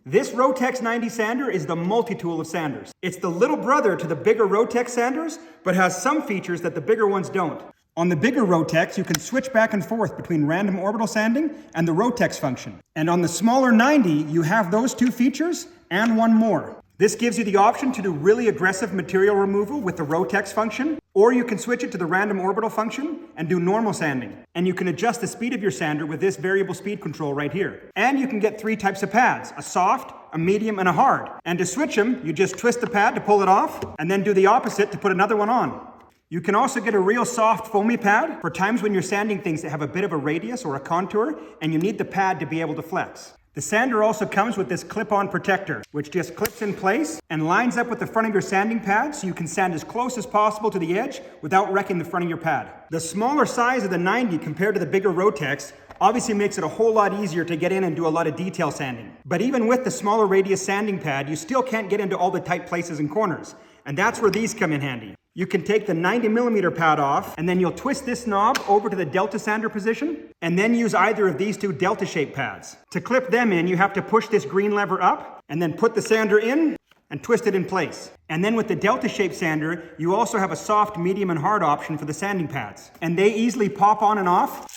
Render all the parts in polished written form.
This Rotex 90 sander is the multi-tool of sanders. It's the little brother to the bigger Rotex sanders, but has some features that the bigger ones don't. On the bigger Rotex, you can switch back and forth between random orbital sanding and the Rotex function. And on the smaller 90, you have those two features and one more. This gives you the option to do really aggressive material removal with the Rotex function, or you can switch it to the random orbital function and do normal sanding. And you can adjust the speed of your sander with this variable speed control right here. And you can get 3 types of pads, a soft, a medium, and a hard. And to switch them, you just twist the pad to pull it off, and then do the opposite to put another one on. You can also get a real soft foamy pad for times when you're sanding things that have a bit of a radius or a contour, and you need the pad to be able to flex. The sander also comes with this clip-on protector, which just clips in place and lines up with the front of your sanding pad so you can sand as close as possible to the edge without wrecking the front of your pad. The smaller size of the 90 compared to the bigger Rotex obviously makes it a whole lot easier to get in and do a lot of detail sanding. But even with the smaller radius sanding pad, you still can't get into all the tight places and corners. And that's where these come in handy. You can take the 90mm pad off, and then you'll twist this knob over to the delta sander position, and then use either of these two delta shape pads. To clip them in, you have to push this green lever up, and then put the sander in, and twist it in place. And then with the delta shape sander, you also have a soft, medium, and hard option for the sanding pads. And they easily pop on and off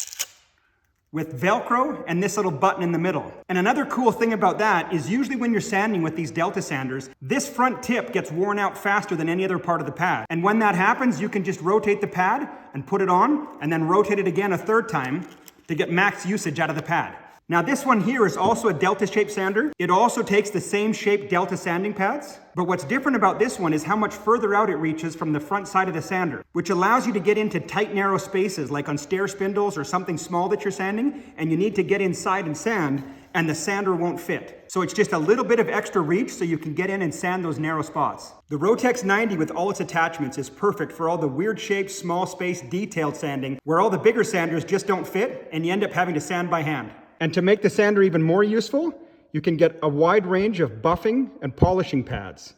with Velcro and this little button in the middle. And another cool thing about that is usually when you're sanding with these delta sanders, this front tip gets worn out faster than any other part of the pad. And when that happens, you can just rotate the pad and put it on, and then rotate it again a third time to get max usage out of the pad. Now this one here is also a delta shape sander. It also takes the same shape delta sanding pads, but what's different about this one is how much further out it reaches from the front side of the sander, which allows you to get into tight, narrow spaces like on stair spindles or something small that you're sanding, and you need to get inside and sand, and the sander won't fit. So it's just a little bit of extra reach so you can get in and sand those narrow spots. The Rotex 90 with all its attachments is perfect for all the weird shaped, small space, detailed sanding, where all the bigger sanders just don't fit, and you end up having to sand by hand. And to make the sander even more useful, you can get a wide range of buffing and polishing pads.